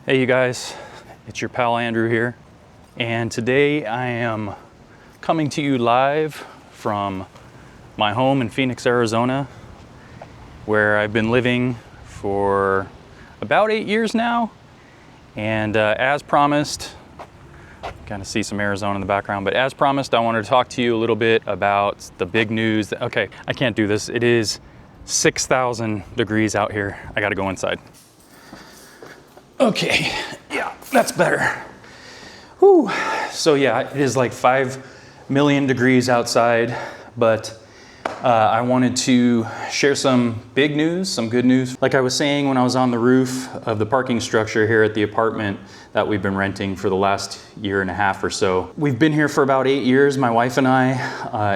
Hey you guys, it's your pal Andrew here, and today I am coming to you live from my home in Phoenix, Arizona, where I've been living for about 8 years now. And as promised, kind of see some Arizona in the background, but as promised, I wanted to talk to you a little bit about the big news. Okay, I can't do this. It is 6,000 degrees out here. I gotta go inside. Okay, yeah, that's better. Whew. So yeah, it is like 5 million degrees outside, but I wanted to share some big news, some good news. Like I was saying when I was on the roof of the parking structure here at the apartment that we've been renting for the last year and a half or so. We've been here for about 8 years, my wife and I,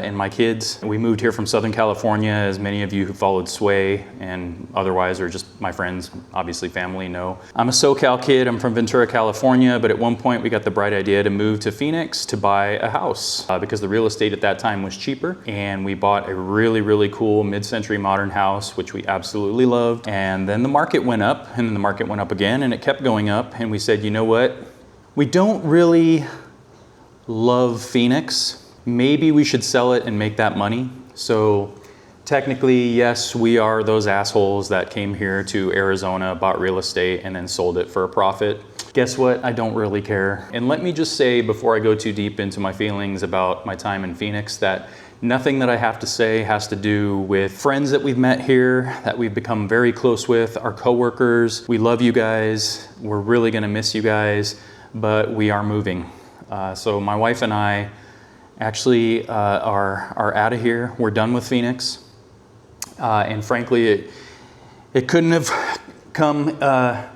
and my kids. We moved here from Southern California, as many of you who followed Sway and otherwise, or just my friends, obviously family, know. I'm a SoCal kid, I'm from Ventura, California, but at one point we got the bright idea to move to Phoenix to buy a house because the real estate at that time was cheaper, and we bought a really cool mid-century modern house, which we absolutely loved. And then the market went up, and then the market went up again, and it kept going up, and we said, you know what? We don't really love Phoenix. Maybe we should sell it and make that money. So technically, yes, we are those assholes that came here to Arizona, bought real estate, and then sold it for a profit. Guess what? I don't really care. And let me just say, before I go too deep into my feelings about my time in Phoenix, that nothing that I have to say has to do with friends that we've met here, that we've become very close with, our coworkers. We love you guys. We're really gonna miss you guys, but we are moving. So my wife and I actually are out of here. We're done with Phoenix. And frankly, it couldn't have come, I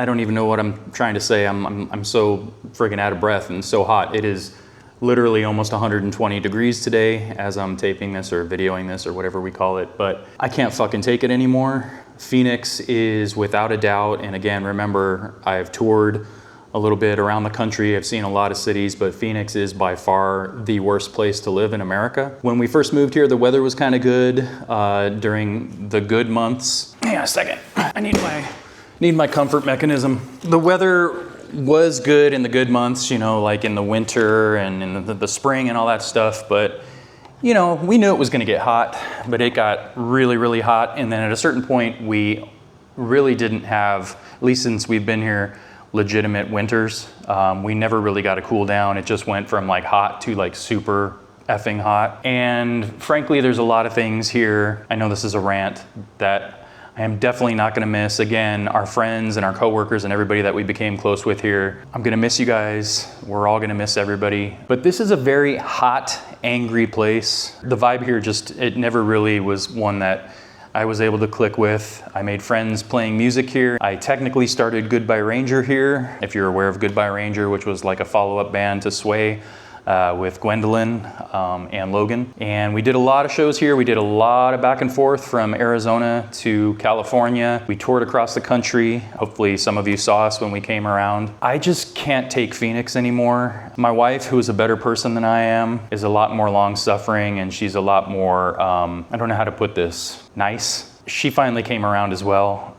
don't even know what I'm trying to say. I'm so friggin' out of breath and so hot. It is literally almost 120 degrees today as I'm taping this or videoing this or whatever we call it, but I can't fucking take it anymore. Phoenix is without a doubt, and again, remember, I've toured a little bit around the country. I've seen a lot of cities, but Phoenix is by far the worst place to live in America. When we first moved here, the weather was kind of good during the good months. Hang on a second, I need my comfort mechanism. The weather was good in the good months, you know, like in the winter and in the spring and all that stuff, but you know, we knew it was gonna get hot, but it got really hot, and then at a certain point we really didn't have, at least since we've been here, legitimate winters. We never really got a cool down. It just went from like hot to like super effing hot. And frankly, there's a lot of things here, I know this is a rant, that I am definitely not gonna miss. Again, our friends and our coworkers and everybody that we became close with here. I'm gonna miss you guys. We're all gonna miss everybody. But this is a very hot, angry place. The vibe here it never really was one that I was able to click with. I made friends playing music here. I technically started Goodbye Ranger here, if you're aware of Goodbye Ranger, which was like a follow-up band to Sway. With Gwendolyn and Logan. And we did a lot of shows here. We did a lot of back and forth from Arizona to California. We toured across the country. Hopefully some of you saw us when we came around. I just can't take Phoenix anymore. My wife, who is a better person than I am, is a lot more long-suffering, and she's a lot more, I don't know how to put this, nice. She finally came around as well.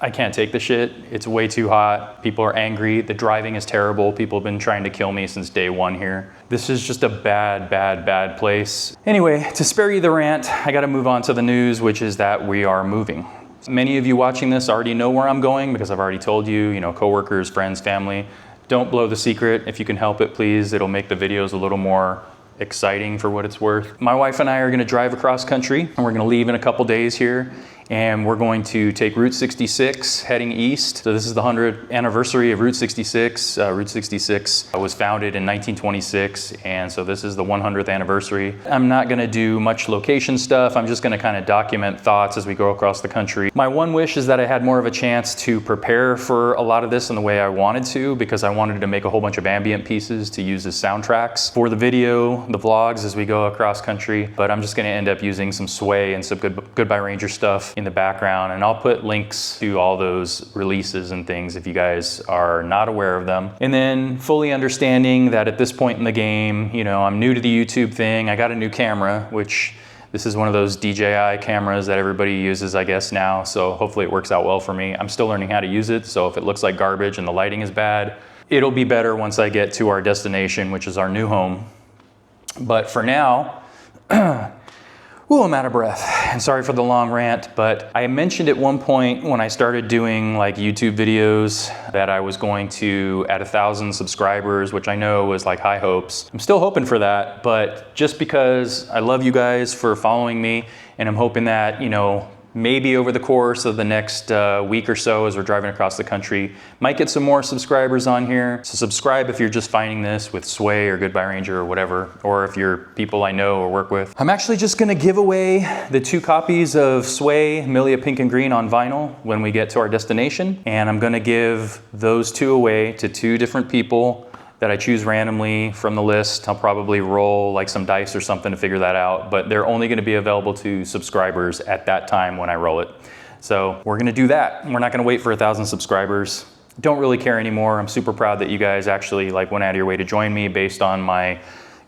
I can't take the shit. It's way too hot. People are angry. The driving is terrible. People have been trying to kill me since day one here. This is just a bad place. Anyway, to spare you the rant, I gotta move on to the news, which is that we are moving. Many of you watching this already know where I'm going because I've already told you, you know, coworkers, friends, family. Don't blow the secret. If you can help it, please. It'll make the videos a little more exciting for what it's worth. My wife and I are gonna drive across country, and we're gonna leave in a couple days here, and we're going to take Route 66 heading east. So this is the 100th anniversary of Route 66. Route 66 was founded in 1926, and so this is the 100th anniversary. I'm not gonna do much location stuff. I'm just gonna kind of document thoughts as we go across the country. My one wish is that I had more of a chance to prepare for a lot of this in the way I wanted to, because I wanted to make a whole bunch of ambient pieces to use as soundtracks for the video, the vlogs as we go across country. But I'm just gonna end up using some Sway and some Goodbye Ranger stuff in the background, and I'll put links to all those releases and things if you guys are not aware of them. And then fully understanding that at this point in the game, you know, I'm new to the YouTube thing. I got a new camera, which This is one of those DJI cameras that everybody uses, I guess, now, so hopefully it works out well for me. I'm still learning how to use it, so if it looks like garbage and the lighting is bad, it'll be better once I get to our destination, which is our new home. But for now, ooh, I'm out of breath. And sorry for the long rant, but I mentioned at one point when I started doing like YouTube videos that I was going to add 1,000 subscribers, which I know was like high hopes. I'm still hoping for that, but just because I love you guys for following me, and I'm hoping that, you know, maybe over the course of the next week or so as we're driving across the country, might get some more subscribers on here. So subscribe if you're just finding this with Sway or Goodbye Ranger or whatever, or if you're people I know or work with. I'm actually just gonna give away the 2 copies of Sway, Millia Pink and Green on vinyl when we get to our destination. And I'm gonna give those 2 away to 2 different people that I choose randomly from the list. I'll probably roll like some dice or something to figure that out, but they're only gonna be available to subscribers at that time when I roll it. So we're gonna do that. We're not gonna wait for 1,000 subscribers. Don't really care anymore. I'm super proud that you guys actually like went out of your way to join me based on my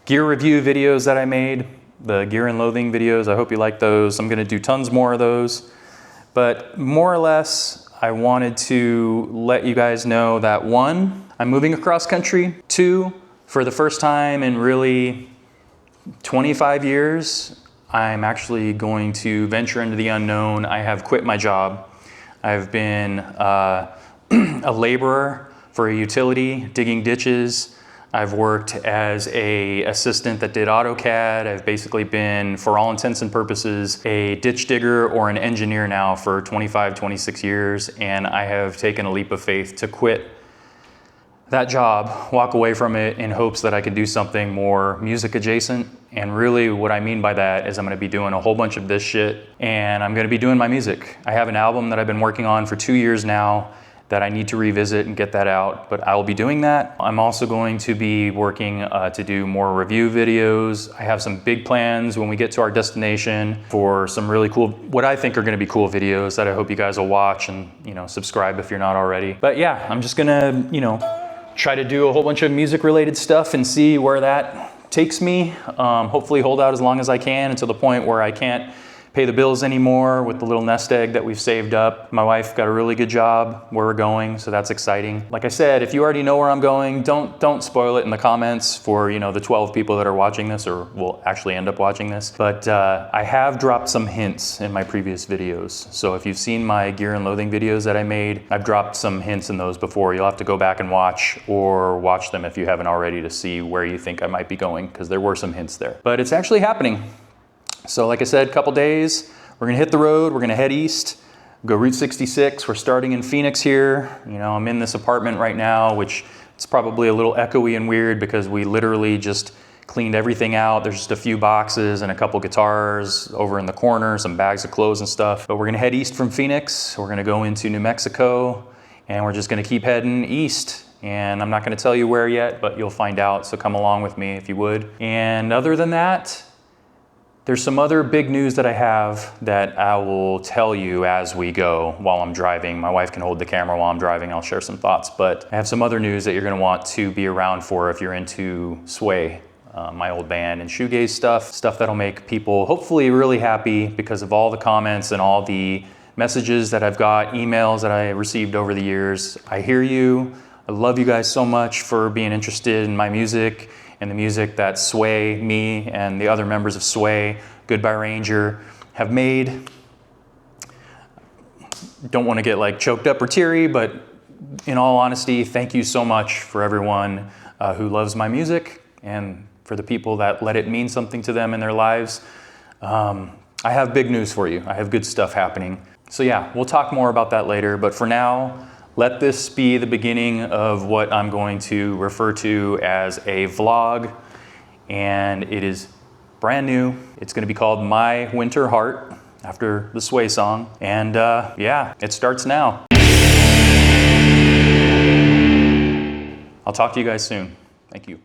gear review videos that I made, the gear and loathing videos. I hope you like those. I'm gonna do tons more of those. But more or less, I wanted to let you guys know that 1, I'm moving across country. 2, for the first time in really 25 years, I'm actually going to venture into the unknown. I have quit my job. I've been a laborer for a utility, digging ditches. I've worked as an assistant that did AutoCAD. I've basically been, for all intents and purposes, a ditch digger or an engineer now for 25, 26 years. And I have taken a leap of faith to quit that job, walk away from it in hopes that I could do something more music adjacent. And really what I mean by that is I'm gonna be doing a whole bunch of this shit, and I'm gonna be doing my music. I have an album that I've been working on for 2 years now that I need to revisit and get that out, but I will be doing that. I'm also going to be working to do more review videos. I have some big plans when we get to our destination for some really cool, what I think are gonna be cool videos that I hope you guys will watch and, you know, subscribe if you're not already. But yeah, I'm just gonna, you know, try to do a whole bunch of music related stuff and see where that takes me. Hopefully hold out as long as I can until the point where I can't pay the bills anymore with the little nest egg that we've saved up. My wife got a really good job where we're going, so that's exciting. Like I said, if you already know where I'm going, don't spoil it in the comments for, you know, the 12 people that are watching this or will actually end up watching this. But I have dropped some hints in my previous videos. So if you've seen my gear and loathing videos that I made, I've dropped some hints in those before. You'll have to go back and watch, or watch them if you haven't already, to see where you think I might be going, because there were some hints there. But it's actually happening. So like I said, couple days, we're gonna hit the road, we're gonna head east, go Route 66. We're starting in Phoenix here. You know, I'm in this apartment right now, which it's probably a little echoey and weird because we literally just cleaned everything out. There's just a few boxes and a couple guitars over in the corner, some bags of clothes and stuff. But we're gonna head east from Phoenix. We're gonna go into New Mexico, and we're just gonna keep heading east. And I'm not gonna tell you where yet, but you'll find out, so come along with me if you would. And other than that, there's some other big news that I have that I will tell you as we go while I'm driving. My wife can hold the camera while I'm driving. I'll share some thoughts, but I have some other news that you're gonna want to be around for if you're into Sway, my old band, and shoegaze stuff that'll make people hopefully really happy because of all the comments and all the messages that I've got, emails that I received over the years. I hear you. I love you guys so much for being interested in my music and the music that Sway, me, and the other members of Sway, Goodbye Ranger, have made. Don't want to get like choked up or teary, but in all honesty, thank you so much for everyone who loves my music and for the people that let it mean something to them in their lives. I have big news for you. I have good stuff happening. So yeah, we'll talk more about that later, but for now, let this be the beginning of what I'm going to refer to as a vlog, and it is brand new. It's going to be called My Winter Heart, after the Sway song, and yeah, it starts now. I'll talk to you guys soon. Thank you.